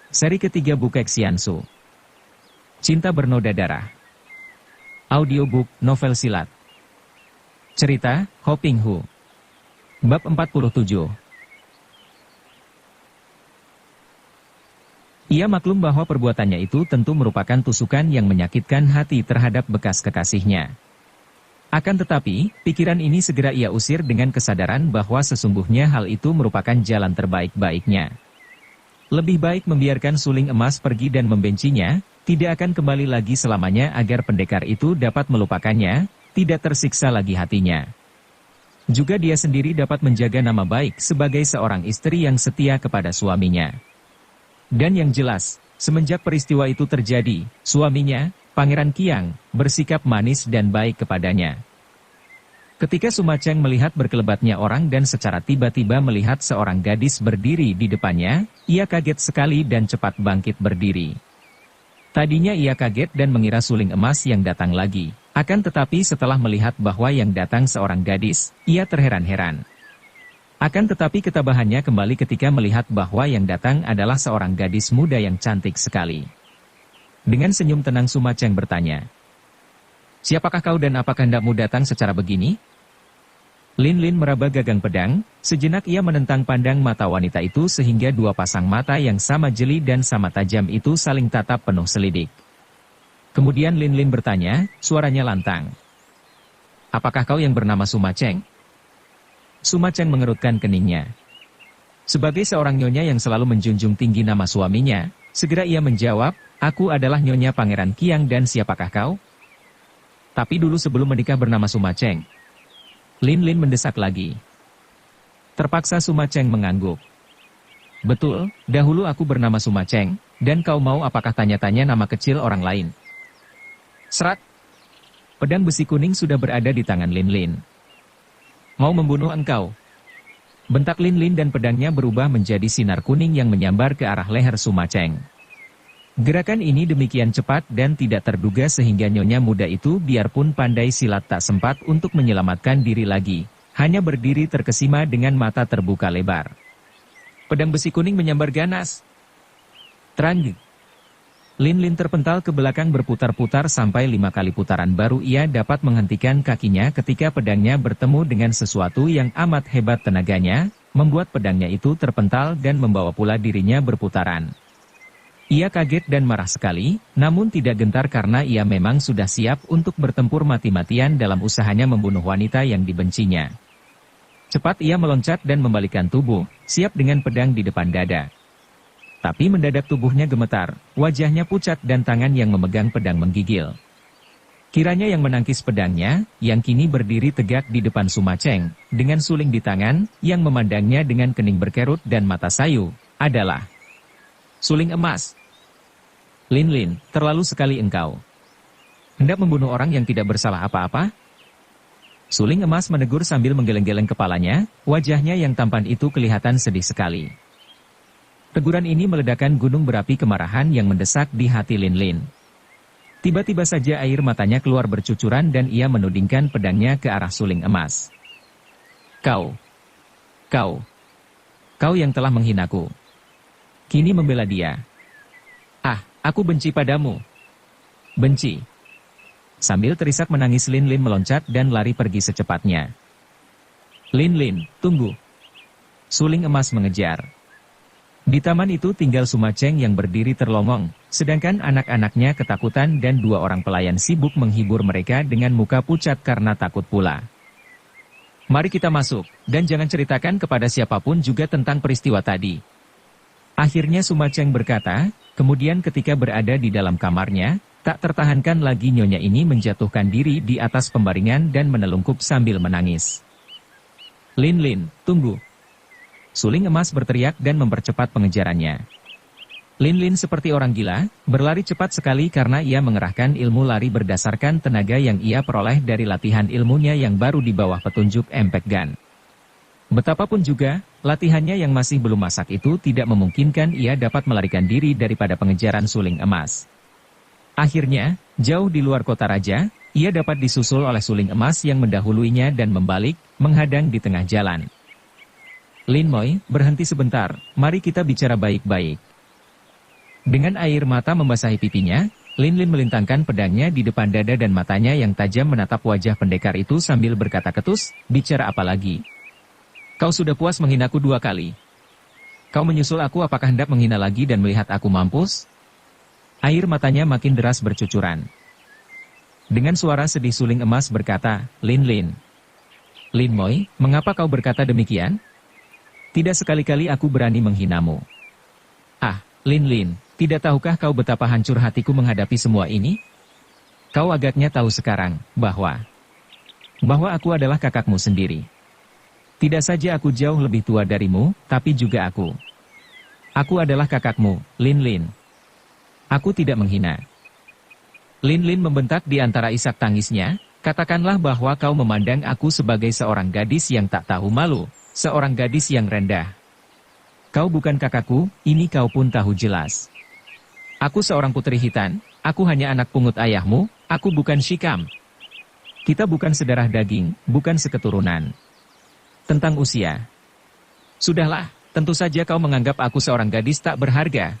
Seri ketiga Bukek Xiansu. Cinta Bernoda Darah. Audiobook, novel silat. Cerita, Ho Ping Hu. Bab 47. Ia maklum bahwa perbuatannya itu tentu merupakan tusukan yang menyakitkan hati terhadap bekas kekasihnya. Akan tetapi, pikiran ini segera ia usir dengan kesadaran bahwa sesungguhnya hal itu merupakan jalan terbaik-baiknya. Lebih baik membiarkan suling emas pergi dan membencinya, tidak akan kembali lagi selamanya agar pendekar itu dapat melupakannya, tidak tersiksa lagi hatinya. Juga dia sendiri dapat menjaga nama baik sebagai seorang istri yang setia kepada suaminya. Dan yang jelas, semenjak peristiwa itu terjadi, suaminya, Pangeran Qiang, bersikap manis dan baik kepadanya. Ketika Suma Cheng melihat berkelebatnya orang dan secara tiba-tiba melihat seorang gadis berdiri di depannya, ia kaget sekali dan cepat bangkit berdiri. Tadinya ia kaget dan mengira suling emas yang datang lagi. Akan tetapi setelah melihat bahwa yang datang seorang gadis, ia terheran-heran. Akan tetapi ketabahannya kembali ketika melihat bahwa yang datang adalah seorang gadis muda yang cantik sekali. Dengan senyum tenang Suma Cheng bertanya, "Siapakah kau dan apakah hendakmu datang secara begini?" Lin Lin meraba gagang pedang, sejenak ia menentang pandang mata wanita itu sehingga dua pasang mata yang sama jeli dan sama tajam itu saling tatap penuh selidik. Kemudian Lin Lin bertanya, suaranya lantang, "Apakah kau yang bernama Suma Cheng?" Suma Cheng mengerutkan keningnya. Sebagai seorang nyonya yang selalu menjunjung tinggi nama suaminya, segera ia menjawab, "Aku adalah Nyonya Pangeran Qiang dan siapakah kau?" "Tapi dulu sebelum menikah bernama Suma Cheng." Lin Lin mendesak lagi. Terpaksa Suma Cheng mengangguk. "Betul, dahulu aku bernama Suma Cheng, dan kau mau apakah tanya-tanya nama kecil orang lain?" Serat. Pedang besi kuning sudah berada di tangan Lin Lin. "Mau membunuh engkau?" Bentak Lin Lin dan pedangnya berubah menjadi sinar kuning yang menyambar ke arah leher Suma Cheng. Gerakan ini demikian cepat dan tidak terduga sehingga nyonya muda itu biarpun pandai silat tak sempat untuk menyelamatkan diri lagi, hanya berdiri terkesima dengan mata terbuka lebar. Pedang besi kuning menyambar ganas. Terang. Lin Lin terpental ke belakang berputar-putar sampai 5 kali putaran baru ia dapat menghentikan kakinya ketika pedangnya bertemu dengan sesuatu yang amat hebat tenaganya, membuat pedangnya itu terpental dan membawa pula dirinya berputaran. Ia kaget dan marah sekali, namun tidak gentar karena ia memang sudah siap untuk bertempur mati-matian dalam usahanya membunuh wanita yang dibencinya. Cepat ia meloncat dan membalikkan tubuh, siap dengan pedang di depan dada. Tapi mendadak tubuhnya gemetar, wajahnya pucat dan tangan yang memegang pedang menggigil. Kiranya yang menangkis pedangnya, yang kini berdiri tegak di depan Suma Cheng, dengan suling di tangan, yang memandangnya dengan kening berkerut dan mata sayu, adalah suling emas. "Lin Lin, terlalu sekali engkau. Hendak membunuh orang yang tidak bersalah apa-apa?" Suling emas menegur sambil menggeleng-geleng kepalanya, wajahnya yang tampan itu kelihatan sedih sekali. Teguran ini meledakkan gunung berapi kemarahan yang mendesak di hati Lin Lin. Tiba-tiba saja air matanya keluar bercucuran dan ia menudingkan pedangnya ke arah suling emas. Kau yang telah menghinaku. Kini membela dia. Ah, aku benci padamu. Benci." Sambil terisak menangis Lin Lin meloncat dan lari pergi secepatnya. "Lin Lin, tunggu." Suling emas mengejar. Di taman itu tinggal Suma Cheng yang berdiri terlongong, sedangkan anak-anaknya ketakutan dan 2 orang pelayan sibuk menghibur mereka dengan muka pucat karena takut pula. "Mari kita masuk, dan jangan ceritakan kepada siapapun juga tentang peristiwa tadi." Akhirnya Suma Cheng berkata, kemudian ketika berada di dalam kamarnya, tak tertahankan lagi nyonya ini menjatuhkan diri di atas pembaringan dan menelungkup sambil menangis. "Lin Lin, tunggu." Suling emas berteriak dan mempercepat pengejarannya. Lin Lin seperti orang gila, berlari cepat sekali karena ia mengerahkan ilmu lari berdasarkan tenaga yang ia peroleh dari latihan ilmunya yang baru di bawah petunjuk Empek Gan. Betapapun juga, latihannya yang masih belum masak itu tidak memungkinkan ia dapat melarikan diri daripada pengejaran suling emas. Akhirnya, jauh di luar kota raja, ia dapat disusul oleh suling emas yang mendahuluinya dan membalik, menghadang di tengah jalan. "Lin Moi, berhenti sebentar, mari kita bicara baik-baik." Dengan air mata membasahi pipinya, Lin Lin melintangkan pedangnya di depan dada dan matanya yang tajam menatap wajah pendekar itu sambil berkata ketus, bicara apa lagi? Kau sudah puas menghinaku 2 kali. Kau menyusul aku apakah hendak menghina lagi dan melihat aku mampus? Air matanya makin deras bercucuran. Dengan suara sedih Suling Emas berkata, Lin Lin. Lin Moy, mengapa kau berkata demikian? Tidak sekali-kali aku berani menghinamu. Ah, Lin Lin, tidak tahukah kau betapa hancur hatiku menghadapi semua ini? Kau agaknya tahu sekarang, bahwa aku adalah kakakmu sendiri. Tidak saja aku jauh lebih tua darimu, tapi juga aku. Aku adalah kakakmu, Lin Lin. Aku tidak menghina. Lin Lin membentak di antara isak tangisnya, katakanlah bahwa kau memandang aku sebagai seorang gadis yang tak tahu malu, seorang gadis yang rendah. Kau bukan kakakku, ini kau pun tahu jelas. Aku seorang putri hitan, aku hanya anak pungut ayahmu, aku bukan Shikam. Kita bukan sedarah daging, bukan seketurunan. Tentang usia. Sudahlah, tentu saja kau menganggap aku seorang gadis tak berharga.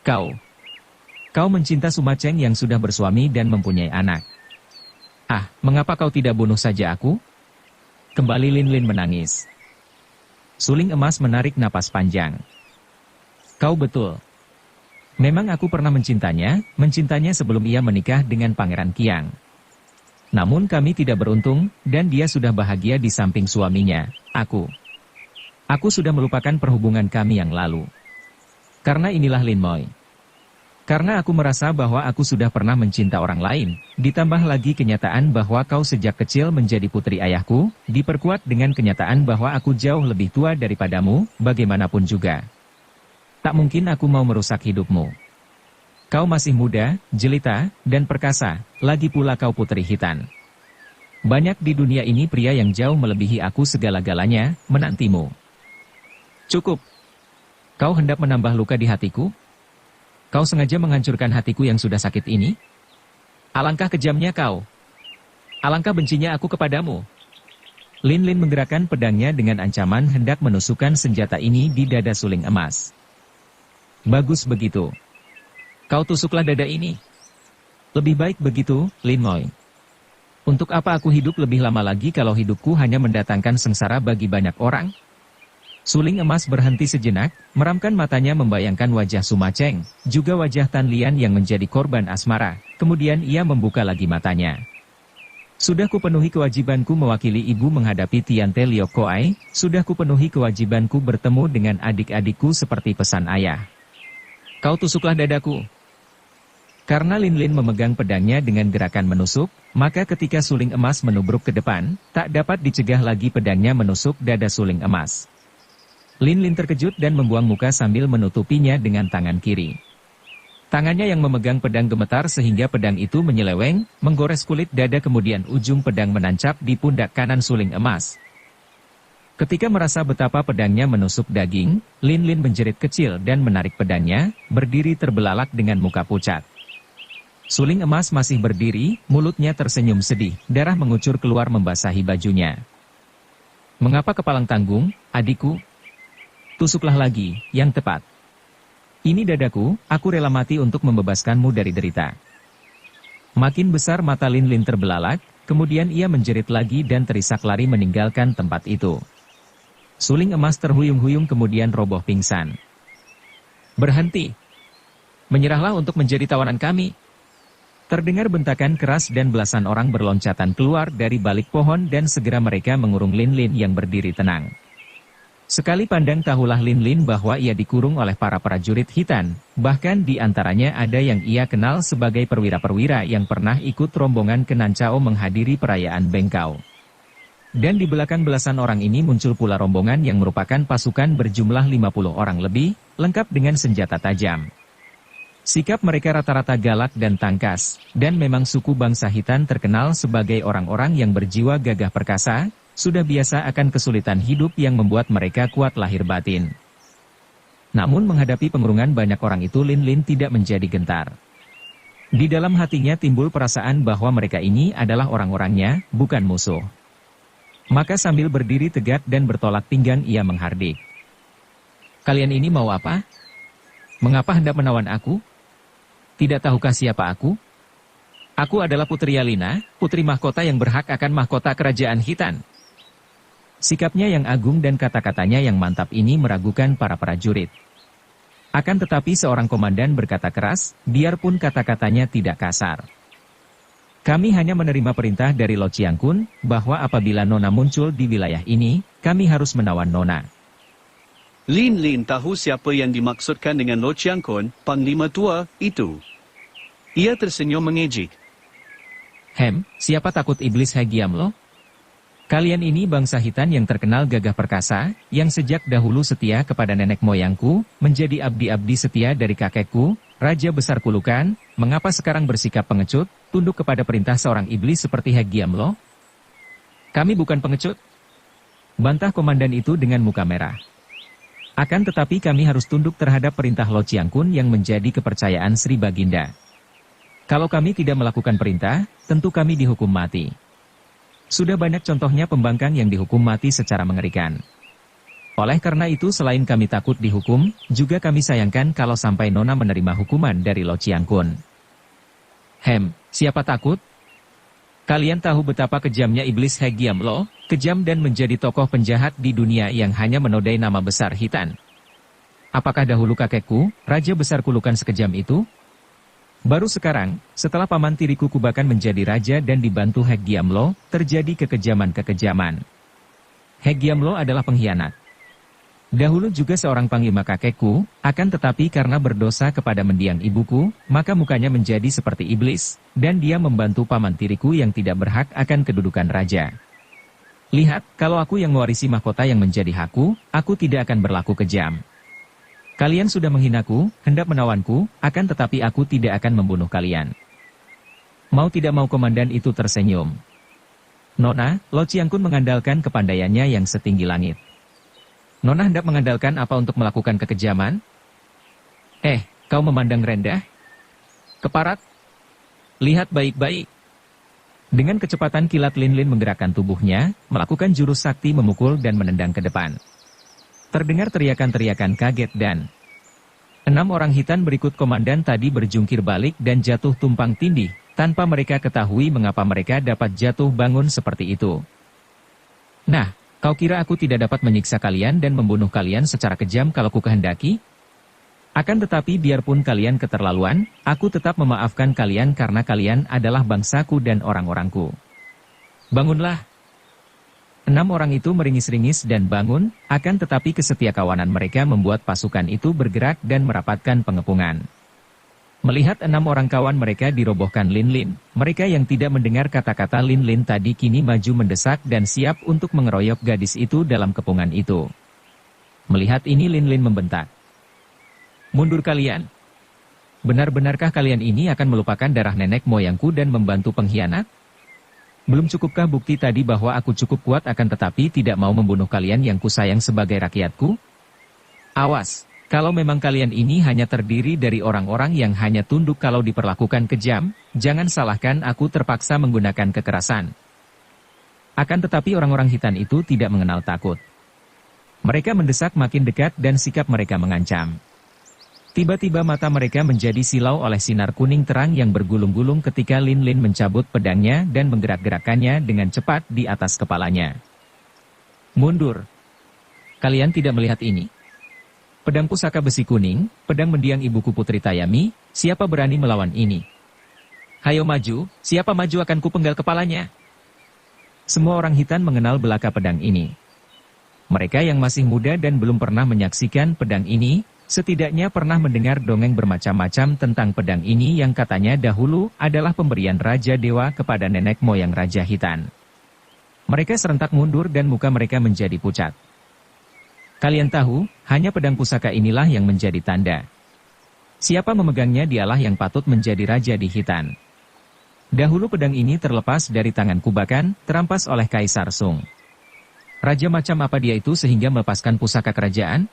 Kau mencinta Sumaceng yang sudah bersuami dan mempunyai anak. Ah, mengapa kau tidak bunuh saja aku? Kembali Lin Lin menangis. Suling Emas menarik napas panjang. Kau betul. Memang aku pernah mencintanya sebelum ia menikah dengan Pangeran Kiang. Namun kami tidak beruntung, dan dia sudah bahagia di samping suaminya, aku. Aku sudah melupakan perhubungan kami yang lalu. Karena inilah Lin Moy. Karena aku merasa bahwa aku sudah pernah mencinta orang lain, ditambah lagi kenyataan bahwa kau sejak kecil menjadi putri ayahku, diperkuat dengan kenyataan bahwa aku jauh lebih tua daripadamu, bagaimanapun juga. Tak mungkin aku mau merusak hidupmu. Kau masih muda, jelita, dan perkasa, lagi pula kau putri hitan. Banyak di dunia ini pria yang jauh melebihi aku segala-galanya, menantimu. Cukup. Kau hendak menambah luka di hatiku? Kau sengaja menghancurkan hatiku yang sudah sakit ini? Alangkah kejamnya kau. Alangkah bencinya aku kepadamu. Lin Lin menggerakkan pedangnya dengan ancaman hendak menusukkan senjata ini di dada Suling Emas. Bagus begitu. Kau tusuklah dada ini. Lebih baik begitu, Lin Moy. Untuk apa aku hidup lebih lama lagi kalau hidupku hanya mendatangkan sengsara bagi banyak orang? Suling Emas berhenti sejenak, meramkan matanya membayangkan wajah Sumaceng, juga wajah Tan Lian yang menjadi korban asmara, kemudian ia membuka lagi matanya. Sudah kupenuhi kewajibanku mewakili ibu menghadapi Tiante Liok Koai, sudah kupenuhi kewajibanku bertemu dengan adik-adikku seperti pesan ayah. Kau tusuklah dadaku. Karena Lin Lin memegang pedangnya dengan gerakan menusuk, maka ketika Suling Emas menubruk ke depan, tak dapat dicegah lagi pedangnya menusuk dada Suling Emas. Lin Lin terkejut dan membuang muka sambil menutupinya dengan tangan kiri. Tangannya yang memegang pedang gemetar sehingga pedang itu menyeleweng, menggores kulit dada kemudian ujung pedang menancap di pundak kanan Suling Emas. Ketika merasa betapa pedangnya menusuk daging, Lin Lin menjerit kecil dan menarik pedangnya, berdiri terbelalak dengan muka pucat. Suling Emas masih berdiri, mulutnya tersenyum sedih, darah mengucur keluar membasahi bajunya. Mengapa kepalang tanggung, adikku? Tusuklah lagi, yang tepat. Ini dadaku, aku rela mati untuk membebaskanmu dari derita. Makin besar mata Lin Lin terbelalak, kemudian ia menjerit lagi dan terisak lari meninggalkan tempat itu. Suling Emas terhuyung-huyung kemudian roboh pingsan. Berhenti. Menyerahlah untuk menjadi tawanan kami. Terdengar bentakan keras dan belasan orang berloncatan keluar dari balik pohon dan segera mereka mengurung Lin Lin yang berdiri tenang. Sekali pandang tahulah Lin Lin bahwa ia dikurung oleh para prajurit hitan, bahkan di antaranya ada yang ia kenal sebagai perwira-perwira yang pernah ikut rombongan ke Nancao menghadiri perayaan Bengkau. Dan di belakang belasan orang ini muncul pula rombongan yang merupakan pasukan berjumlah 50 orang lebih, lengkap dengan senjata tajam. Sikap mereka rata-rata galak dan tangkas, dan memang suku bangsa hitan terkenal sebagai orang-orang yang berjiwa gagah perkasa, sudah biasa akan kesulitan hidup yang membuat mereka kuat lahir batin. Namun menghadapi pengurungan banyak orang itu Lin Lin tidak menjadi gentar. Di dalam hatinya timbul perasaan bahwa mereka ini adalah orang-orangnya, bukan musuh. Maka sambil berdiri tegak dan bertolak pinggang ia menghardik. Kalian ini mau apa? Mengapa hendak menawan aku? Tidak tahukah siapa aku? Aku adalah Putri Yalina, putri mahkota yang berhak akan mahkota kerajaan Khitan. Sikapnya yang agung dan kata-katanya yang mantap ini meragukan para prajurit. Akan tetapi seorang komandan berkata keras, biarpun kata-katanya tidak kasar. Kami hanya menerima perintah dari Lo Chiang Kun, bahwa apabila Nona muncul di wilayah ini, kami harus menawan Nona. Lin Lin tahu siapa yang dimaksudkan dengan Lo Chiang Kun, Panglima tua, itu. Ia tersenyum mengejek. Siapa takut iblis Hegiam Lo? Kalian ini bangsa Khitan yang terkenal gagah perkasa, yang sejak dahulu setia kepada nenek moyangku, menjadi abdi-abdi setia dari kakekku, Raja Besar Kulukan, mengapa sekarang bersikap pengecut, tunduk kepada perintah seorang iblis seperti Hegiam Lo? Kami bukan pengecut. Bantah komandan itu dengan muka merah. Akan tetapi kami harus tunduk terhadap perintah Lo Chiang Kun yang menjadi kepercayaan Sri Baginda. Kalau kami tidak melakukan perintah, tentu kami dihukum mati. Sudah banyak contohnya pembangkang yang dihukum mati secara mengerikan. Oleh karena itu selain kami takut dihukum, juga kami sayangkan kalau sampai Nona menerima hukuman dari Lo Chiang Kun. Siapa takut? Kalian tahu betapa kejamnya iblis Hegiam Lo, kejam dan menjadi tokoh penjahat di dunia yang hanya menodai nama besar Khitan. Apakah dahulu kakekku, Raja Besar Kulukan sekejam itu? Baru sekarang, setelah paman tiriku Kubakan menjadi raja dan dibantu Hegiam Lo, terjadi kekejaman-kekejaman. Hegiam Lo adalah pengkhianat. Dahulu juga seorang panglima kakekku, akan tetapi karena berdosa kepada mendiang ibuku, maka mukanya menjadi seperti iblis, dan dia membantu paman tiriku yang tidak berhak akan kedudukan raja. Lihat, kalau aku yang mewarisi mahkota yang menjadi hakku, aku tidak akan berlaku kejam. Kalian sudah menghinaku, hendak menawanku, akan tetapi aku tidak akan membunuh kalian. Mau tidak mau komandan itu tersenyum. Nona, Lo Chiang Kun mengandalkan kepandaiannya yang setinggi langit. Nona hendak mengandalkan apa untuk melakukan kekejaman? Kau memandang rendah? Keparat? Lihat baik-baik. Dengan kecepatan kilat Lin Lin menggerakkan tubuhnya, melakukan jurus sakti memukul dan menendang ke depan. Terdengar teriakan-teriakan kaget dan 6 orang Khitan berikut komandan tadi berjungkir balik dan jatuh tumpang tindih, tanpa mereka ketahui mengapa mereka dapat jatuh bangun seperti itu. Nah, kau kira aku tidak dapat menyiksa kalian dan membunuh kalian secara kejam kalau ku kehendaki? Akan tetapi biarpun kalian keterlaluan, aku tetap memaafkan kalian karena kalian adalah bangsaku dan orang-orangku. Bangunlah. 6 orang itu meringis-ringis dan bangun, akan tetapi kesetiakawanan mereka membuat pasukan itu bergerak dan merapatkan pengepungan. Melihat 6 orang kawan mereka dirobohkan Lin Lin, mereka yang tidak mendengar kata-kata Lin Lin tadi kini maju mendesak dan siap untuk mengeroyok gadis itu dalam kepungan itu. Melihat ini Lin Lin membentak. Mundur kalian. Benar-benarkah kalian ini akan melupakan darah nenek moyangku dan membantu pengkhianat? Belum cukupkah bukti tadi bahwa aku cukup kuat akan tetapi tidak mau membunuh kalian yang kusayang sebagai rakyatku? Awas, kalau memang kalian ini hanya terdiri dari orang-orang yang hanya tunduk kalau diperlakukan kejam, jangan salahkan aku terpaksa menggunakan kekerasan. Akan tetapi orang-orang Khitan itu tidak mengenal takut. Mereka mendesak makin dekat dan sikap mereka mengancam. Tiba-tiba mata mereka menjadi silau oleh sinar kuning terang yang bergulung-gulung ketika Lin Lin mencabut pedangnya dan menggerak-gerakkannya dengan cepat di atas kepalanya. Mundur. Kalian tidak melihat ini? Pedang pusaka besi kuning, pedang mendiang ibuku Putri Tayami, siapa berani melawan ini? Hayo maju, siapa maju akan kupenggal kepalanya? Semua orang Khitan mengenal belaka pedang ini. Mereka yang masih muda dan belum pernah menyaksikan pedang ini, setidaknya pernah mendengar dongeng bermacam-macam tentang pedang ini yang katanya dahulu adalah pemberian Raja Dewa kepada nenek moyang Raja Khitan. Mereka serentak mundur dan muka mereka menjadi pucat. Kalian tahu, hanya pedang pusaka inilah yang menjadi tanda. Siapa memegangnya dialah yang patut menjadi raja di Khitan. Dahulu pedang ini terlepas dari tangan Kubakan, terampas oleh Kaisar Sung. Raja macam apa dia itu sehingga melepaskan pusaka kerajaan?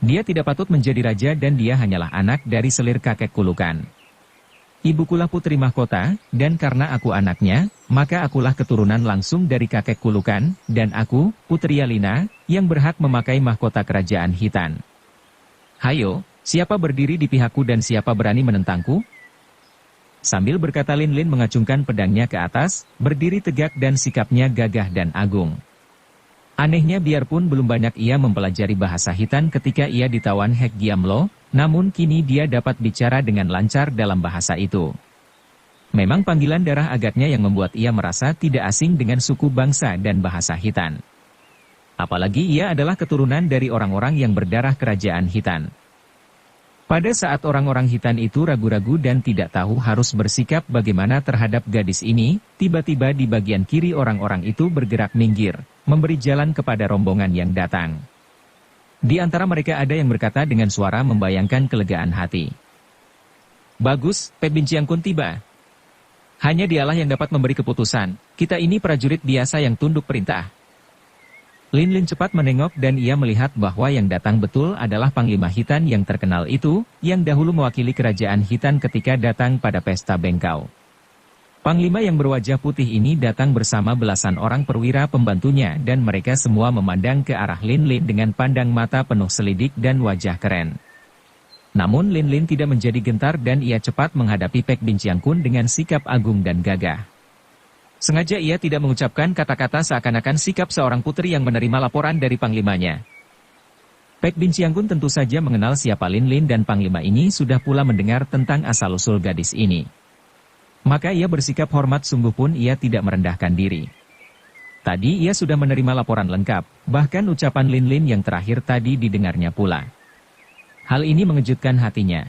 Dia tidak patut menjadi raja dan dia hanyalah anak dari selir kakek Kulukan. Ibukulah putri mahkota, dan karena aku anaknya, maka akulah keturunan langsung dari kakek Kulukan, dan aku, Putri Yalina, yang berhak memakai mahkota kerajaan Khitan. Hayo, Siapa berdiri di pihakku dan siapa berani menentangku? Sambil berkata Lin Lin mengacungkan pedangnya ke atas, berdiri tegak dan sikapnya gagah dan agung. Anehnya biarpun belum banyak ia mempelajari bahasa Hitan ketika ia ditawan Hek Giamlo, namun kini dia dapat bicara dengan lancar dalam bahasa itu. Memang panggilan darah agatnya yang membuat ia merasa tidak asing dengan suku bangsa dan bahasa Hitan. Apalagi ia adalah keturunan dari orang-orang yang berdarah kerajaan Hitan. Pada saat orang-orang Hitan itu ragu-ragu dan tidak tahu harus bersikap bagaimana terhadap gadis ini, tiba-tiba di bagian kiri orang-orang itu bergerak minggir, memberi jalan kepada rombongan yang datang. Di antara mereka ada yang berkata dengan suara membayangkan kelegaan hati. Bagus, Pek Binciang Kun tiba. Hanya dialah yang dapat memberi keputusan, kita ini prajurit biasa yang tunduk perintah. Lin Lin cepat menengok dan ia melihat bahwa yang datang betul adalah Panglima Hitan yang terkenal itu, yang dahulu mewakili kerajaan Hitan ketika datang pada pesta Bengkau. Panglima yang berwajah putih ini datang bersama belasan orang perwira pembantunya dan mereka semua memandang ke arah Lin Lin dengan pandang mata penuh selidik dan wajah keren. Namun Lin Lin tidak menjadi gentar dan ia cepat menghadapi Pek Binciang Kun dengan sikap agung dan gagah. Sengaja ia tidak mengucapkan kata-kata seakan-akan sikap seorang putri yang menerima laporan dari panglimanya. Pek Binciang Kun tentu saja mengenal siapa Lin Lin dan panglima ini sudah pula mendengar tentang asal-usul gadis ini. Maka ia bersikap hormat sungguh pun ia tidak merendahkan diri. Tadi ia sudah menerima laporan lengkap, bahkan ucapan Lin Lin yang terakhir tadi didengarnya pula. Hal ini mengejutkan hatinya.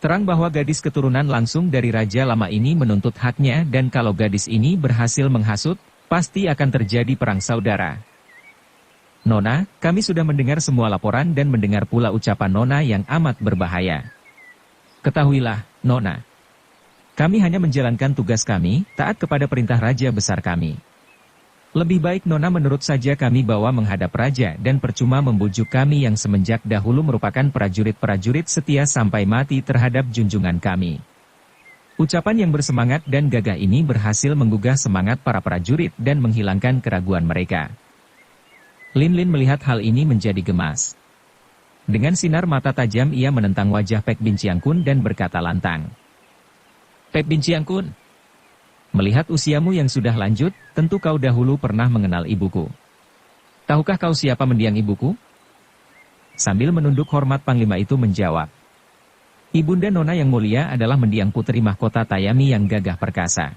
Terang bahwa gadis keturunan langsung dari Raja Lama ini menuntut haknya dan kalau gadis ini berhasil menghasut, pasti akan terjadi perang saudara. Nona, kami sudah mendengar semua laporan dan mendengar pula ucapan Nona yang amat berbahaya. Ketahuilah, Nona. Kami hanya menjalankan tugas kami, taat kepada perintah Raja besar kami. Lebih baik Nona menurut saja kami bawa menghadap Raja dan percuma membujuk kami yang semenjak dahulu merupakan prajurit-prajurit setia sampai mati terhadap junjungan kami. Ucapan yang bersemangat dan gagah ini berhasil menggugah semangat para prajurit dan menghilangkan keraguan mereka. Lin Lin melihat hal ini menjadi gemas. Dengan sinar mata tajam ia menentang wajah Pek Binciang Kun dan berkata lantang. Pek Binciang Kun, melihat usiamu yang sudah lanjut, tentu kau dahulu pernah mengenal ibuku. Tahukah kau siapa mendiang ibuku? Sambil menunduk hormat Panglima itu menjawab. Ibunda Nona yang mulia adalah mendiang putri mahkota Tayami yang gagah perkasa.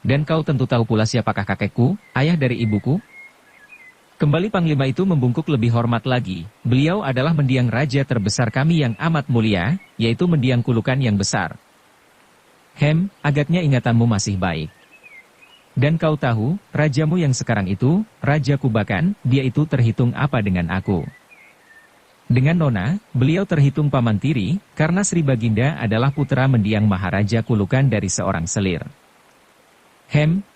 Dan kau tentu tahu pula siapakah kakekku, ayah dari ibuku? Kembali Panglima itu membungkuk lebih hormat lagi. Beliau adalah mendiang raja terbesar kami yang amat mulia, yaitu mendiang Kulukan yang besar. Agaknya ingatanmu masih baik. Dan kau tahu, rajamu yang sekarang itu, Raja Kubakan, dia itu terhitung apa dengan aku. Dengan Nona, beliau terhitung paman tiri, karena Sri Baginda adalah putra mendiang Maharaja Kulukan dari seorang selir.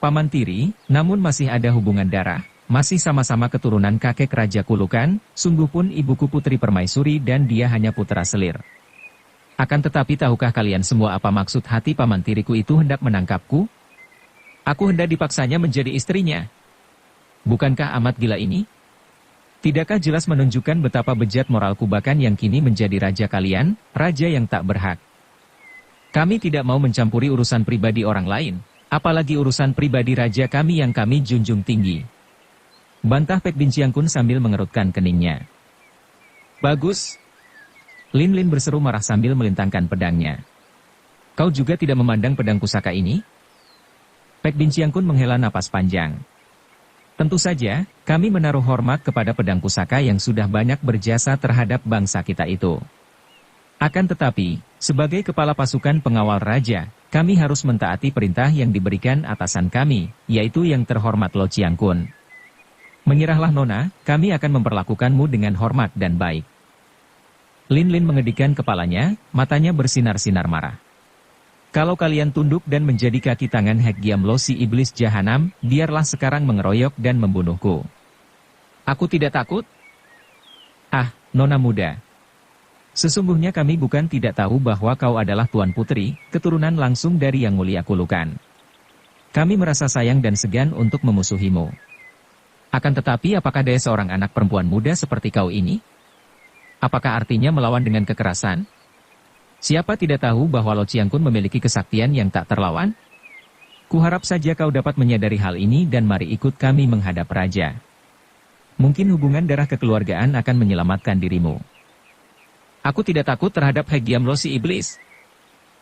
Paman tiri, namun masih ada hubungan darah, masih sama-sama keturunan kakek Raja Kulukan, sungguh pun ibuku Putri Permaisuri dan dia hanya putra selir. Akan tetapi tahukah kalian semua apa maksud hati paman tiriku itu hendak menangkapku? Aku hendak dipaksanya menjadi istrinya. Bukankah amat gila ini? Tidakkah jelas menunjukkan betapa bejat moral Kubakan yang kini menjadi raja kalian, raja yang tak berhak? Kami tidak mau mencampuri urusan pribadi orang lain, apalagi urusan pribadi raja kami yang kami junjung tinggi. Bantah Pek Binciang Kun sambil mengerutkan keningnya. Bagus. Lin Lin berseru marah sambil melintangkan pedangnya. Kau juga tidak memandang pedang pusaka ini? Pek Binciang Kun menghela napas panjang. Tentu saja, kami menaruh hormat kepada pedang pusaka yang sudah banyak berjasa terhadap bangsa kita itu. Akan tetapi, sebagai kepala pasukan pengawal raja, kami harus mentaati perintah yang diberikan atasan kami, yaitu yang terhormat Lo Chiang Kun. Menyerahlah Nona, kami akan memperlakukanmu dengan hormat dan baik. Lin Lin mengedikkan kepalanya, matanya bersinar-sinar marah. Kalau kalian tunduk dan menjadi kaki tangan Hek Giamlo si iblis jahanam, biarlah sekarang mengeroyok dan membunuhku. Aku tidak takut? Ah, Nona muda. Sesungguhnya kami bukan tidak tahu bahwa kau adalah Tuan Putri, keturunan langsung dari Yang Mulia Kulukan. Kami merasa sayang dan segan untuk memusuhimu. Akan tetapi apakah daya seorang anak perempuan muda seperti kau ini? Apakah artinya melawan dengan kekerasan? Siapa tidak tahu bahwa Lo Chiang Kun memiliki kesaktian yang tak terlawan? Kuharap saja kau dapat menyadari hal ini dan mari ikut kami menghadap raja. Mungkin hubungan darah kekeluargaan akan menyelamatkan dirimu. Aku tidak takut terhadap Hegiam Lo si iblis.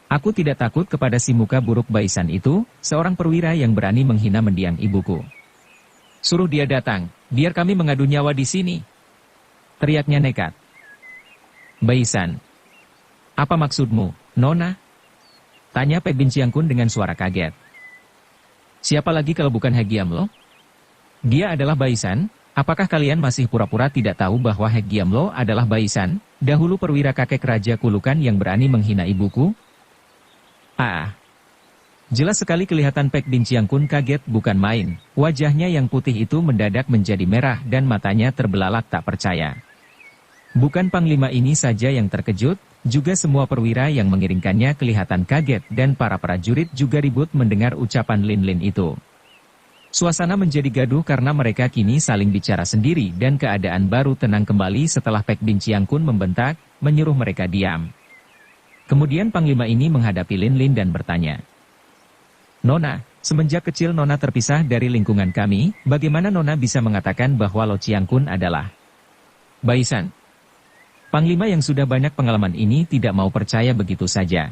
Aku tidak takut kepada si muka buruk Baisan itu, seorang perwira yang berani menghina mendiang ibuku. Suruh dia datang, biar kami mengadu nyawa di sini. Teriaknya nekat. Baisan. Apa maksudmu, Nona? Tanya Pek Bin Chiang Kun dengan suara kaget. Siapa lagi kalau bukan Hegiam Lo? Dia adalah Baisan. Apakah kalian masih pura-pura tidak tahu bahwa Hegiam Lo adalah Baisan, dahulu perwira kakek Raja Kulukan yang berani menghina ibuku? Jelas sekali kelihatan Pek Bin Chiang Kun kaget bukan main. Wajahnya yang putih itu mendadak menjadi merah dan matanya terbelalak tak percaya. Bukan Panglima ini saja yang terkejut, juga semua perwira yang mengiringkannya kelihatan kaget dan para prajurit juga ribut mendengar ucapan Lin Lin itu. Suasana menjadi gaduh karena mereka kini saling bicara sendiri dan keadaan baru tenang kembali setelah Pek Bin Chiang Kun membentak, menyuruh mereka diam. Kemudian Panglima ini menghadapi Lin Lin dan bertanya. Nona, semenjak kecil Nona terpisah dari lingkungan kami, bagaimana Nona bisa mengatakan bahwa Lo Chiang Kun adalah Baisan? Panglima yang sudah banyak pengalaman ini tidak mau percaya begitu saja.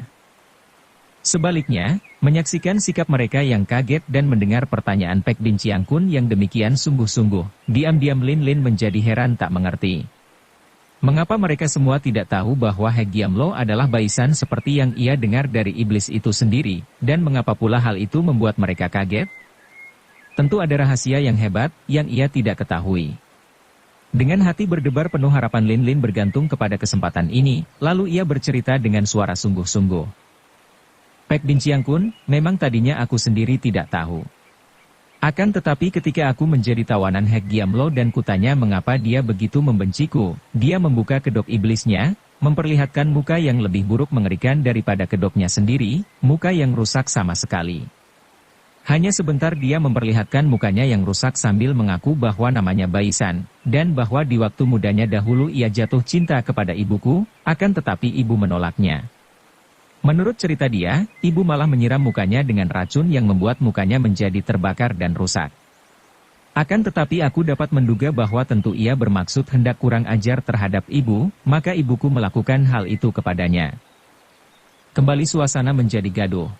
Sebaliknya, menyaksikan sikap mereka yang kaget dan mendengar pertanyaan Pek Bin Chiang Kun yang demikian sungguh-sungguh, diam-diam Lin Lin menjadi heran tak mengerti. Mengapa mereka semua tidak tahu bahwa Hegiam Lo adalah Baisan seperti yang ia dengar dari iblis itu sendiri, dan mengapa pula hal itu membuat mereka kaget? Tentu ada rahasia yang hebat, yang ia tidak ketahui. Dengan hati berdebar penuh harapan Lin Lin bergantung kepada kesempatan ini, lalu ia bercerita dengan suara sungguh-sungguh. Pek Bin Chiang Kun, memang tadinya aku sendiri tidak tahu. Akan tetapi ketika aku menjadi tawanan Hegiam Lo dan kutanya mengapa dia begitu membenciku, dia membuka kedok iblisnya, memperlihatkan muka yang lebih buruk mengerikan daripada kedoknya sendiri, muka yang rusak sama sekali. Hanya sebentar dia memperlihatkan mukanya yang rusak sambil mengaku bahwa namanya Baisan, dan bahwa di waktu mudanya dahulu ia jatuh cinta kepada ibuku, akan tetapi ibu menolaknya. Menurut cerita dia, ibu malah menyiram mukanya dengan racun yang membuat mukanya menjadi terbakar dan rusak. Akan tetapi aku dapat menduga bahwa tentu ia bermaksud hendak kurang ajar terhadap ibu, maka ibuku melakukan hal itu kepadanya. Kembali suasana menjadi gaduh.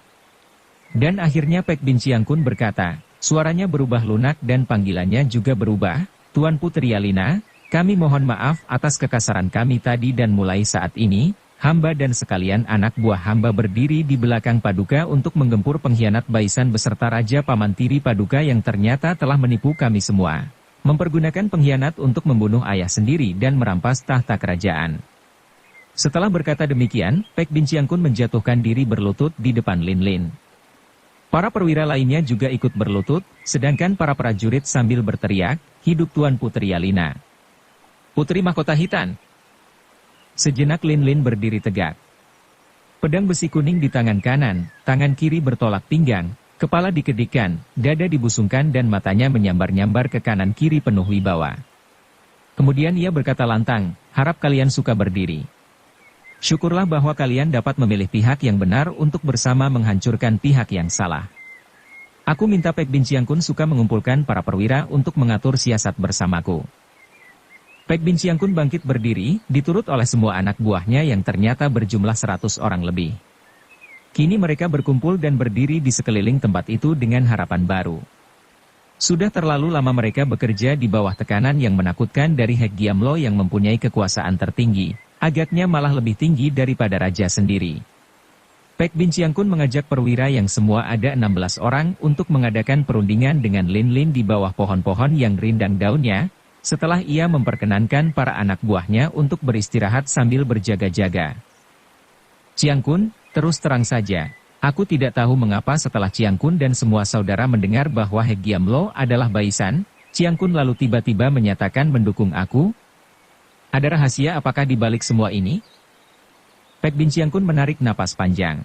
Dan akhirnya Pek Bin Chiang Kun berkata, suaranya berubah lunak dan panggilannya juga berubah, Tuan Putri Yalina, kami mohon maaf atas kekasaran kami tadi dan mulai saat ini, hamba dan sekalian anak buah hamba berdiri di belakang Paduka untuk menggempur pengkhianat Baisan beserta Raja Pamantiri Paduka yang ternyata telah menipu kami semua. Mempergunakan pengkhianat untuk membunuh ayah sendiri dan merampas tahta kerajaan. Setelah berkata demikian, Pek Bin Chiang Kun menjatuhkan diri berlutut di depan Lin Lin. Para perwira lainnya juga ikut berlutut, sedangkan para prajurit sambil berteriak, hidup Tuan Putri Yalina. Putri Mahkota Hitan. Sejenak Lin Lin berdiri tegak. Pedang besi kuning di tangan kanan, tangan kiri bertolak pinggang, kepala dikedikkan, dada dibusungkan dan matanya menyambar-nyambar ke kanan kiri penuh wibawa. Kemudian ia berkata lantang, harap kalian suka berdiri. Syukurlah bahwa kalian dapat memilih pihak yang benar untuk bersama menghancurkan pihak yang salah. Aku minta Pek Bin Chiang Kun suka mengumpulkan para perwira untuk mengatur siasat bersamaku. Pek Bin Chiang Kun bangkit berdiri, diturut oleh semua anak buahnya yang ternyata berjumlah 100 orang lebih. Kini mereka berkumpul dan berdiri di sekeliling tempat itu dengan harapan baru. Sudah terlalu lama mereka bekerja di bawah tekanan yang menakutkan dari Hegiam Lo yang mempunyai kekuasaan tertinggi. Agaknya malah lebih tinggi daripada raja sendiri. Pek Bin Chiang Kun mengajak perwira yang semua ada 16 orang untuk mengadakan perundingan dengan Lin Lin di bawah pohon-pohon yang rindang daunnya, setelah ia memperkenankan para anak buahnya untuk beristirahat sambil berjaga-jaga. Chiang Kun, terus terang saja, aku tidak tahu mengapa setelah Chiang Kun dan semua saudara mendengar bahwa Hegiam Lo adalah Baisan, Chiang Kun lalu tiba-tiba menyatakan mendukung aku. Ada rahasia apakah di balik semua ini? Pek Bin Chiang Kun menarik napas panjang.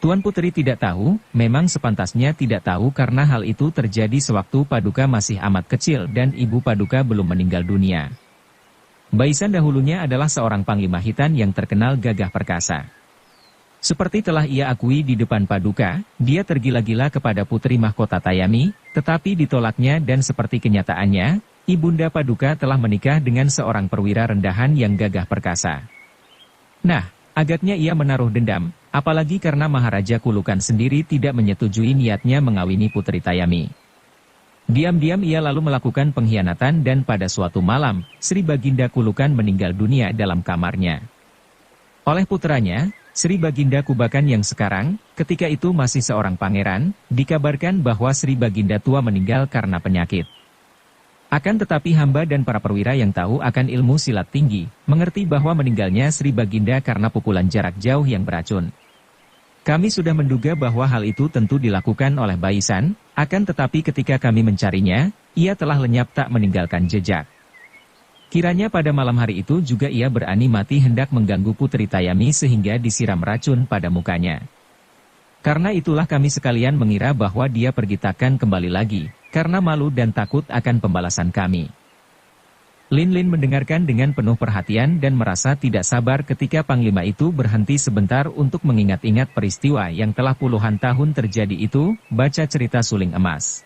Tuan Putri tidak tahu, memang sepantasnya tidak tahu karena hal itu terjadi sewaktu Paduka masih amat kecil dan ibu Paduka belum meninggal dunia. Baisan dahulunya adalah seorang panglima hitan yang terkenal gagah perkasa. Seperti telah ia akui di depan Paduka, dia tergila-gila kepada putri mahkota Tayami, tetapi ditolaknya dan seperti kenyataannya, Ibunda Paduka telah menikah dengan seorang perwira rendahan yang gagah perkasa. Nah, agaknya ia menaruh dendam, apalagi karena Maharaja Kulukan sendiri tidak menyetujui niatnya mengawini putri Tayami. Diam-diam ia lalu melakukan pengkhianatan dan pada suatu malam, Sri Baginda Kulukan meninggal dunia dalam kamarnya. Oleh putranya, Sri Baginda Kubakan yang sekarang, ketika itu masih seorang pangeran, dikabarkan bahwa Sri Baginda tua meninggal karena penyakit. Akan tetapi hamba dan para perwira yang tahu akan ilmu silat tinggi, mengerti bahwa meninggalnya Sri Baginda karena pukulan jarak jauh yang beracun. Kami sudah menduga bahwa hal itu tentu dilakukan oleh Baisan, akan tetapi ketika kami mencarinya, ia telah lenyap tak meninggalkan jejak. Kiranya pada malam hari itu juga ia berani mati hendak mengganggu putri Tayami sehingga disiram racun pada mukanya. Karena itulah kami sekalian mengira bahwa dia pergi takkan kembali lagi, karena malu dan takut akan pembalasan kami. Lin Lin mendengarkan dengan penuh perhatian dan merasa tidak sabar ketika panglima itu berhenti sebentar untuk mengingat-ingat peristiwa yang telah puluhan tahun terjadi itu, baca cerita suling emas.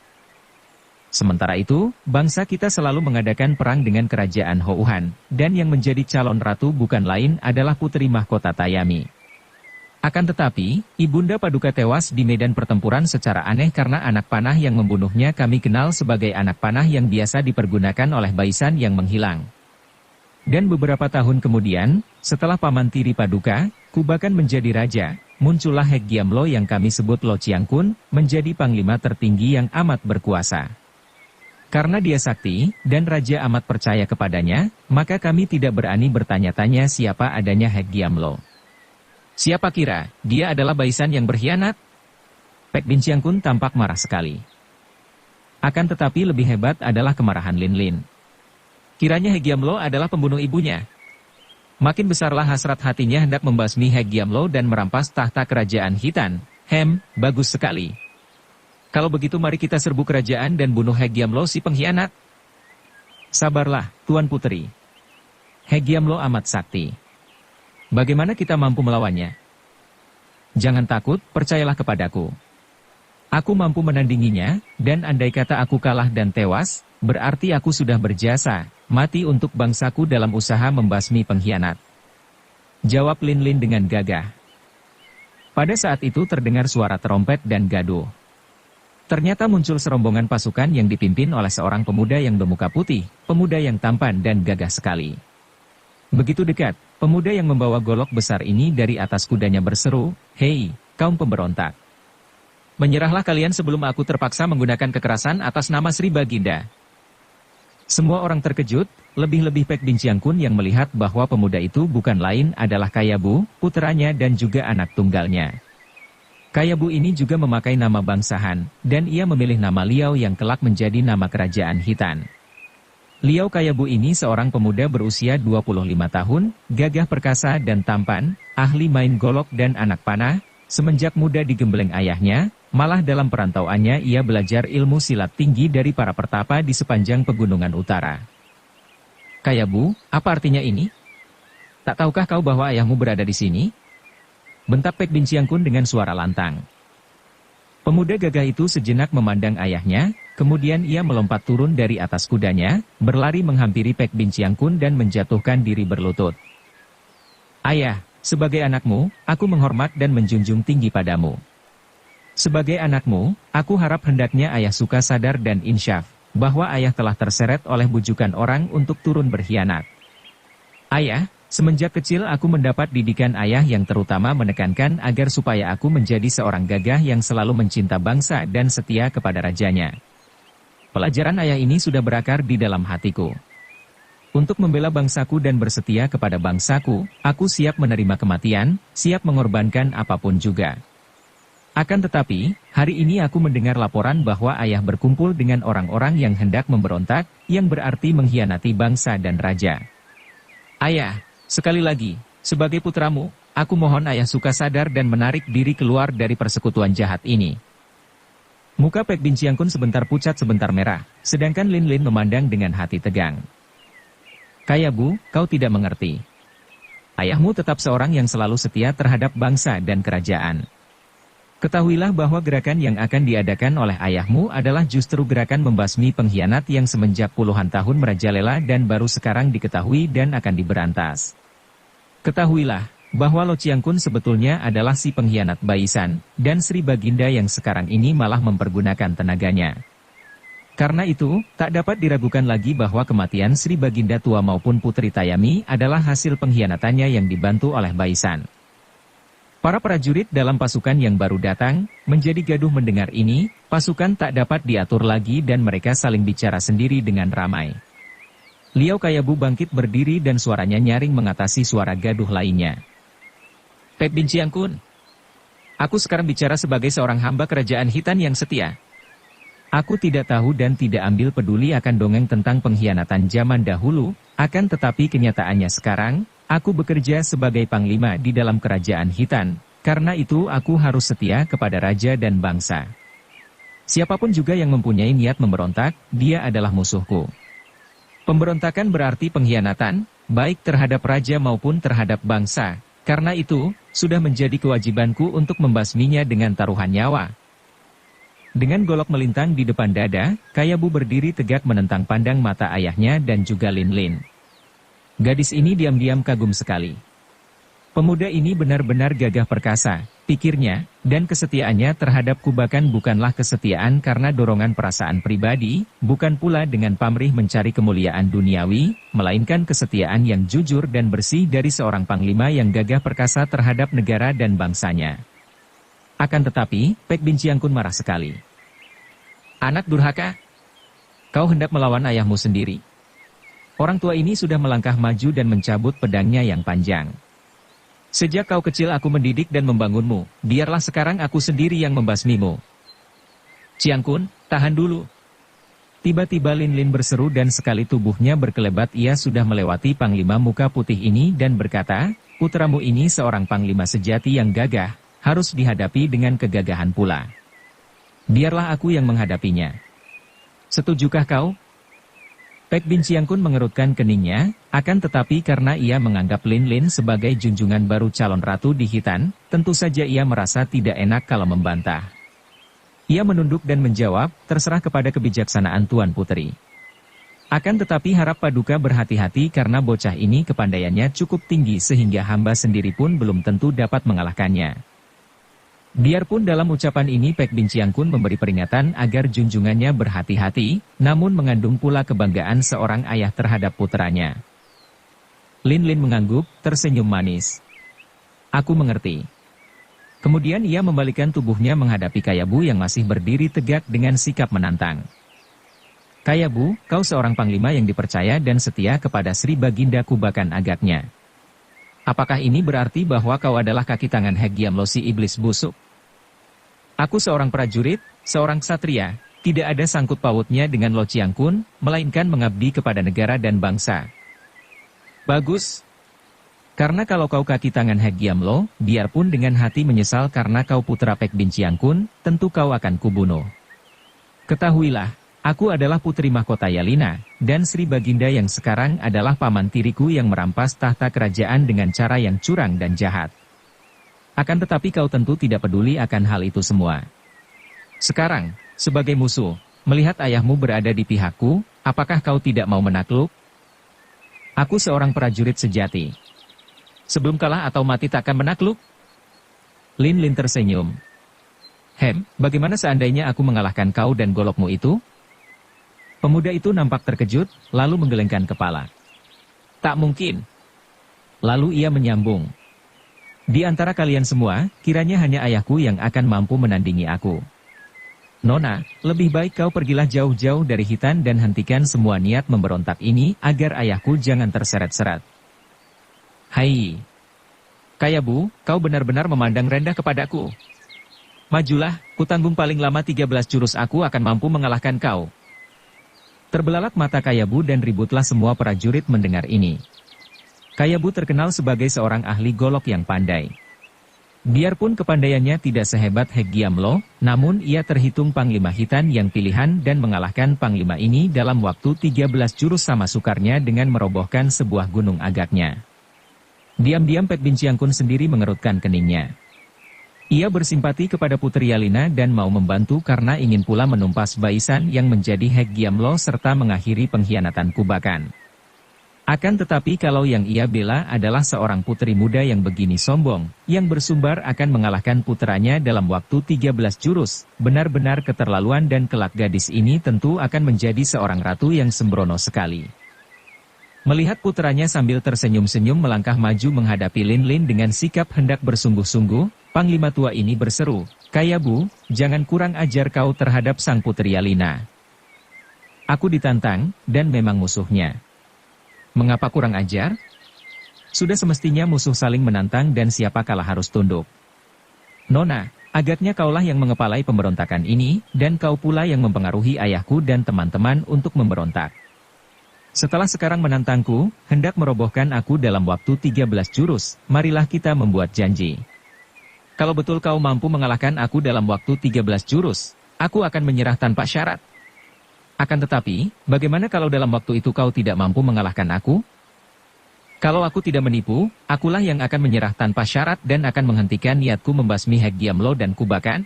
Sementara itu, bangsa kita selalu mengadakan perang dengan kerajaan Houhan, dan yang menjadi calon ratu bukan lain adalah putri mahkota Tayami. Akan tetapi, Ibunda Paduka tewas di medan pertempuran secara aneh karena anak panah yang membunuhnya kami kenal sebagai anak panah yang biasa dipergunakan oleh Baisan yang menghilang. Dan beberapa tahun kemudian, setelah Paman Tiri Paduka, Kubakan menjadi raja, muncullah Hek Giamlo yang kami sebut Lo Chiangkun, menjadi panglima tertinggi yang amat berkuasa. Karena dia sakti, dan raja amat percaya kepadanya, maka kami tidak berani bertanya-tanya siapa adanya Hek Giamlo. Siapa kira, dia adalah Baisan yang berkhianat? Pek Bin Chiangkun tampak marah sekali. Akan tetapi lebih hebat adalah kemarahan Lin Lin. Kiranya Hek Giamlo adalah pembunuh ibunya. Makin besarlah hasrat hatinya hendak membasmi Hek Giamlo dan merampas tahta kerajaan Hitan. Bagus sekali. Kalau begitu mari kita serbu kerajaan dan bunuh Hek Giamlo si pengkhianat. Sabarlah, Tuan Putri. Hek Giamlo amat sakti. Bagaimana kita mampu melawannya? Jangan takut, percayalah kepadaku. Aku mampu menandinginya, dan andai kata aku kalah dan tewas, berarti aku sudah berjasa, mati untuk bangsaku dalam usaha membasmi pengkhianat. Jawab Lin Lin dengan gagah. Pada saat itu terdengar suara trompet dan gaduh. Ternyata muncul serombongan pasukan yang dipimpin oleh seorang pemuda yang bermuka putih, pemuda yang tampan dan gagah sekali. Begitu dekat, pemuda yang membawa golok besar ini dari atas kudanya berseru, "Hei, kaum pemberontak. Menyerahlah kalian sebelum aku terpaksa menggunakan kekerasan atas nama Sri Baginda." Semua orang terkejut, lebih-lebih Pek Bin Chiangkun yang melihat bahwa pemuda itu bukan lain adalah Kayabu, puteranya dan juga anak tunggalnya. Kayabu ini juga memakai nama bangsahan, dan ia memilih nama Liao yang kelak menjadi nama kerajaan Hitan. Liao Kayabu ini seorang pemuda berusia 25 tahun, gagah perkasa dan tampan, ahli main golok dan anak panah. Semenjak muda digembleng ayahnya, malah dalam perantauannya ia belajar ilmu silat tinggi dari para pertapa di sepanjang pegunungan utara. Kayabu, apa artinya ini? Tak tahukah kau bahwa ayahmu berada di sini? Bentak Pek Bin Chiangkun dengan suara lantang. Pemuda gagah itu sejenak memandang ayahnya, kemudian ia melompat turun dari atas kudanya, berlari menghampiri Pek Bin Chiangkun dan menjatuhkan diri berlutut. "Ayah, sebagai anakmu, aku menghormat dan menjunjung tinggi padamu. Sebagai anakmu, aku harap hendaknya ayah suka sadar dan insyaf, bahwa ayah telah terseret oleh bujukan orang untuk turun berkhianat. Ayah, semenjak kecil aku mendapat didikan ayah yang terutama menekankan agar supaya aku menjadi seorang gagah yang selalu mencinta bangsa dan setia kepada rajanya. Pelajaran ayah ini sudah berakar di dalam hatiku. Untuk membela bangsaku dan bersetia kepada bangsaku, aku siap menerima kematian, siap mengorbankan apapun juga. Akan tetapi, hari ini aku mendengar laporan bahwa ayah berkumpul dengan orang-orang yang hendak memberontak, yang berarti mengkhianati bangsa dan raja. Ayah, sekali lagi, sebagai putramu, aku mohon ayah suka sadar dan menarik diri keluar dari persekutuan jahat ini." Muka Pek Bin Chiangkun sebentar pucat sebentar merah, sedangkan Lin Lin memandang dengan hati tegang. Kayabu, kau tidak mengerti. Ayahmu tetap seorang yang selalu setia terhadap bangsa dan kerajaan. Ketahuilah bahwa gerakan yang akan diadakan oleh ayahmu adalah justru gerakan membasmi pengkhianat yang semenjak puluhan tahun merajalela dan baru sekarang diketahui dan akan diberantas. Ketahuilah bahwa Lo Chiang Kun sebetulnya adalah si pengkhianat Baisan, dan Sri Baginda yang sekarang ini malah mempergunakan tenaganya. Karena itu, tak dapat diragukan lagi bahwa kematian Sri Baginda tua maupun Putri Tayami adalah hasil pengkhianatannya yang dibantu oleh Baisan. Para prajurit dalam pasukan yang baru datang, menjadi gaduh mendengar ini, pasukan tak dapat diatur lagi dan mereka saling bicara sendiri dengan ramai. Liao Kayabu bangkit berdiri dan suaranya nyaring mengatasi suara gaduh lainnya. Pek Bin Chiang Kun, aku sekarang bicara sebagai seorang hamba kerajaan Hitan yang setia. Aku tidak tahu dan tidak ambil peduli akan dongeng tentang pengkhianatan zaman dahulu, akan tetapi kenyataannya sekarang, aku bekerja sebagai panglima di dalam kerajaan Hitan, karena itu aku harus setia kepada raja dan bangsa. Siapapun juga yang mempunyai niat memberontak, dia adalah musuhku. Pemberontakan berarti pengkhianatan, baik terhadap raja maupun terhadap bangsa, karena itu, sudah menjadi kewajibanku untuk membasminya dengan taruhan nyawa. Dengan golok melintang di depan dada, Kayabu berdiri tegak menentang pandang mata ayahnya dan juga Lin Lin. Gadis ini diam-diam kagum sekali. Pemuda ini benar-benar gagah perkasa, pikirnya, dan kesetiaannya terhadap Kubakan bukanlah kesetiaan karena dorongan perasaan pribadi, bukan pula dengan pamrih mencari kemuliaan duniawi, melainkan kesetiaan yang jujur dan bersih dari seorang panglima yang gagah perkasa terhadap negara dan bangsanya. Akan tetapi, Pek Bin Chiang Kun marah sekali. Anak durhaka, kau hendak melawan ayahmu sendiri. Orang tua ini sudah melangkah maju dan mencabut pedangnya yang panjang. Sejak kau kecil aku mendidik dan membangunmu, biarlah sekarang aku sendiri yang membasmimu. Chiang Kun, tahan dulu. Tiba-tiba Lin Lin berseru dan sekali tubuhnya berkelebat ia sudah melewati panglima muka putih ini dan berkata, putramu ini seorang panglima sejati yang gagah, harus dihadapi dengan kegagahan pula. Biarlah aku yang menghadapinya. Setujukah kau? Pek Bin Chiang Kun mengerutkan keningnya, akan tetapi karena ia menganggap Lin Lin sebagai junjungan baru calon ratu di Hitan, tentu saja ia merasa tidak enak kalau membantah. Ia menunduk dan menjawab, terserah kepada kebijaksanaan Tuan Putri. Akan tetapi harap Paduka berhati-hati karena bocah ini kepandaiannya cukup tinggi sehingga hamba sendiri pun belum tentu dapat mengalahkannya. Biarpun dalam ucapan ini Pek Bin Chiang Kun memberi peringatan agar junjungannya berhati-hati, namun mengandung pula kebanggaan seorang ayah terhadap putranya. Lin Lin mengangguk, tersenyum manis. Aku mengerti. Kemudian ia membalikkan tubuhnya menghadapi Kayabu yang masih berdiri tegak dengan sikap menantang. Kayabu, kau seorang panglima yang dipercaya dan setia kepada Sri Baginda Kubakan agaknya. Apakah ini berarti bahwa kau adalah kaki tangan Hek Giam Lo si iblis busuk? Aku seorang prajurit, seorang ksatria, tidak ada sangkut pautnya dengan Lo Chiang Kun, melainkan mengabdi kepada negara dan bangsa. Bagus. Karena kalau kau kaki tangan Hek Giam Lo, biarpun dengan hati menyesal karena kau putra Pek Bin Chiang Kun, tentu kau akan kubunuh. Ketahuilah, aku adalah putri mahkota Yalina, dan Sri Baginda yang sekarang adalah paman tiriku yang merampas tahta kerajaan dengan cara yang curang dan jahat. Akan tetapi kau tentu tidak peduli akan hal itu semua. Sekarang, sebagai musuh, melihat ayahmu berada di pihakku, apakah kau tidak mau menakluk? Aku seorang prajurit sejati. Sebelum kalah atau mati takkan menakluk? Lin Lin tersenyum. Bagaimana seandainya aku mengalahkan kau dan golokmu itu? Pemuda itu nampak terkejut, lalu menggelengkan kepala. Tak mungkin. Lalu ia menyambung. Di antara kalian semua, kiranya hanya ayahku yang akan mampu menandingi aku. Nona, lebih baik kau pergilah jauh-jauh dari Hitan dan hentikan semua niat memberontak ini agar ayahku jangan terseret-seret. Hai. Kayabu, kau benar-benar memandang rendah kepadaku. Majulah, kutanggung paling lama 13 jurus aku akan mampu mengalahkan kau. Terbelalak mata Kayabu dan ributlah semua prajurit mendengar ini. Kayabu terkenal sebagai seorang ahli golok yang pandai. Biarpun kepandaiannya tidak sehebat Hek Giamlo, namun ia terhitung Panglima Hitan yang pilihan dan mengalahkan Panglima ini dalam waktu 13 jurus sama sukarnya dengan merobohkan sebuah gunung agaknya. Diam-diam Pek Binciangkun sendiri mengerutkan keningnya. Ia bersimpati kepada Putri Yalina dan mau membantu karena ingin pula menumpas Baisan yang menjadi Hek Giamlo serta mengakhiri pengkhianatan Kubakan. Akan tetapi kalau yang ia bela adalah seorang putri muda yang begini sombong, yang bersumbar akan mengalahkan putranya dalam waktu 13 jurus, benar-benar keterlaluan dan kelak gadis ini tentu akan menjadi seorang ratu yang sembrono sekali. Melihat putranya sambil tersenyum-senyum melangkah maju menghadapi Lin Lin dengan sikap hendak bersungguh-sungguh, Panglima tua ini berseru, "Kayabu, jangan kurang ajar kau terhadap sang putri Yalina. Aku ditantang, dan memang musuhnya. Mengapa kurang ajar? Sudah semestinya musuh saling menantang dan siapa kalah harus tunduk. Nona, agaknya kaulah yang mengepalai pemberontakan ini, dan kau pula yang mempengaruhi ayahku dan teman-teman untuk memberontak. Setelah sekarang menantangku, hendak merobohkan aku dalam waktu 13 jurus, marilah kita membuat janji. Kalau betul kau mampu mengalahkan aku dalam waktu 13 jurus, aku akan menyerah tanpa syarat. Akan tetapi, bagaimana kalau dalam waktu itu kau tidak mampu mengalahkan aku? Kalau aku tidak menipu, akulah yang akan menyerah tanpa syarat dan akan menghentikan niatku membasmi Hek Giamlo dan Kubakan."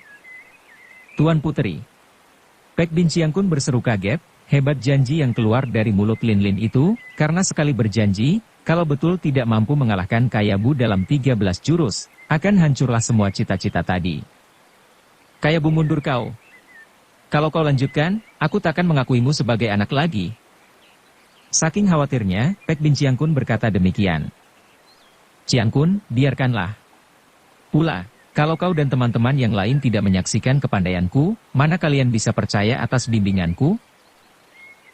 "Tuan Putri." Pek Binciangkun berseru kaget, hebat janji yang keluar dari mulut Lin Lin itu, karena sekali berjanji, kalau betul tidak mampu mengalahkan Kayabu dalam 13 jurus, akan hancurlah semua cita-cita tadi. "Kayabu mundur kau. Kalau kau lanjutkan, aku takkan mengakuimu sebagai anak lagi." Saking khawatirnya, Pek Binciangkun berkata demikian. "Ciangkun, biarkanlah. Pula, kalau kau dan teman-teman yang lain tidak menyaksikan kepandaianku, mana kalian bisa percaya atas bimbinganku?"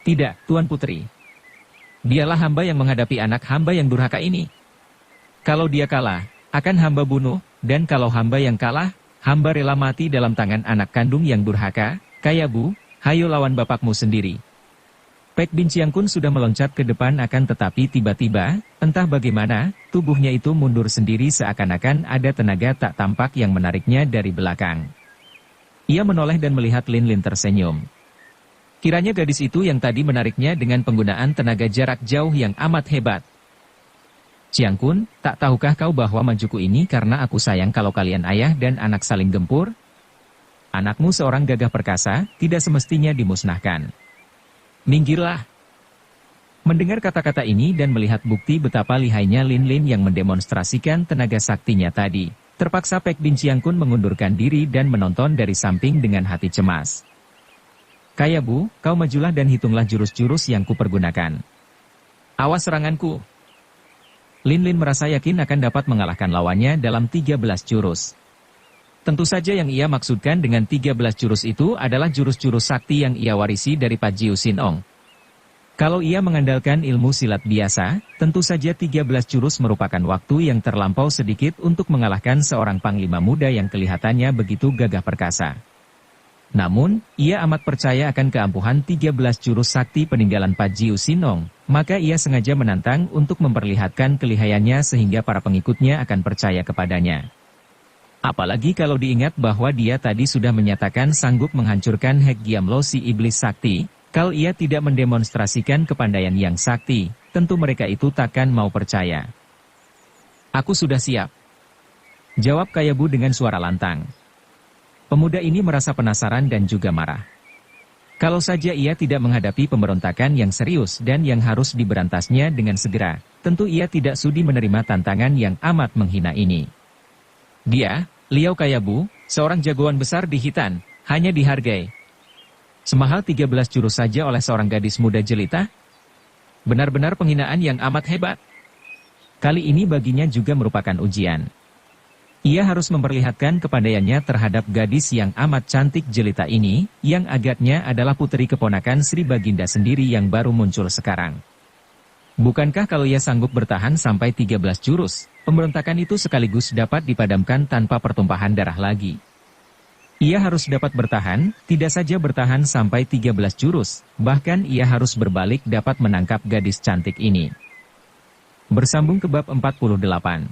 "Tidak, Tuan Putri. Dialah hamba yang menghadapi anak hamba yang durhaka ini. Kalau dia kalah, akan hamba bunuh, dan kalau hamba yang kalah, hamba rela mati dalam tangan anak kandung yang durhaka. Kayabu, hayo lawan bapakmu sendiri." Pek Binciangkun sudah meloncat ke depan akan tetapi tiba-tiba, entah bagaimana, tubuhnya itu mundur sendiri seakan-akan ada tenaga tak tampak yang menariknya dari belakang. Ia menoleh dan melihat Lin Lin tersenyum. Kiranya gadis itu yang tadi menariknya dengan penggunaan tenaga jarak jauh yang amat hebat. "Ciangkun, tak tahukah kau bahwa majuku ini karena aku sayang kalau kalian ayah dan anak saling gempur? Anakmu seorang gagah perkasa, tidak semestinya dimusnahkan. Minggirlah." Mendengar kata-kata ini dan melihat bukti betapa lihainya Lin Lin yang mendemonstrasikan tenaga saktinya tadi, terpaksa Pek Binciangkun mengundurkan diri dan menonton dari samping dengan hati cemas. "Kayabu, kau majulah dan hitunglah jurus-jurus yang kupergunakan. Awas seranganku." Lin Lin merasa yakin akan dapat mengalahkan lawannya dalam 13 jurus. Tentu saja yang ia maksudkan dengan 13 jurus itu adalah jurus-jurus sakti yang ia warisi dari Pajiu Sinong. Kalau ia mengandalkan ilmu silat biasa, tentu saja 13 jurus merupakan waktu yang terlampau sedikit untuk mengalahkan seorang panglima muda yang kelihatannya begitu gagah perkasa. Namun, ia amat percaya akan keampuhan 13 jurus sakti peninggalan Pajiu Sinong, maka ia sengaja menantang untuk memperlihatkan kelihayannya sehingga para pengikutnya akan percaya kepadanya. Apalagi kalau diingat bahwa dia tadi sudah menyatakan sanggup menghancurkan Hek Giamlo si iblis sakti, kalau ia tidak mendemonstrasikan kepandaian yang sakti, tentu mereka itu takkan mau percaya. "Aku sudah siap," jawab Kayabu dengan suara lantang. Pemuda ini merasa penasaran dan juga marah. Kalau saja ia tidak menghadapi pemberontakan yang serius dan yang harus diberantasnya dengan segera, tentu ia tidak sudi menerima tantangan yang amat menghina ini. Dia, Liao Kayabu, seorang jagoan besar di Hitan, hanya dihargai semahal 13 jurus saja oleh seorang gadis muda jelita? Benar-benar penghinaan yang amat hebat. Kali ini baginya juga merupakan ujian. Ia harus memperlihatkan kepandaiannya terhadap gadis yang amat cantik jelita ini, yang agaknya adalah putri keponakan Sri Baginda sendiri yang baru muncul sekarang. Bukankah kalau ia sanggup bertahan sampai 13 jurus, pemberontakan itu sekaligus dapat dipadamkan tanpa pertumpahan darah lagi? Ia harus dapat bertahan, tidak saja bertahan sampai 13 jurus, bahkan ia harus berbalik dapat menangkap gadis cantik ini. Bersambung ke bab 48.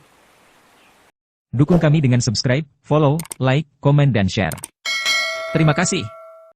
Dukung kami dengan subscribe, follow, like, komen dan share. Terima kasih.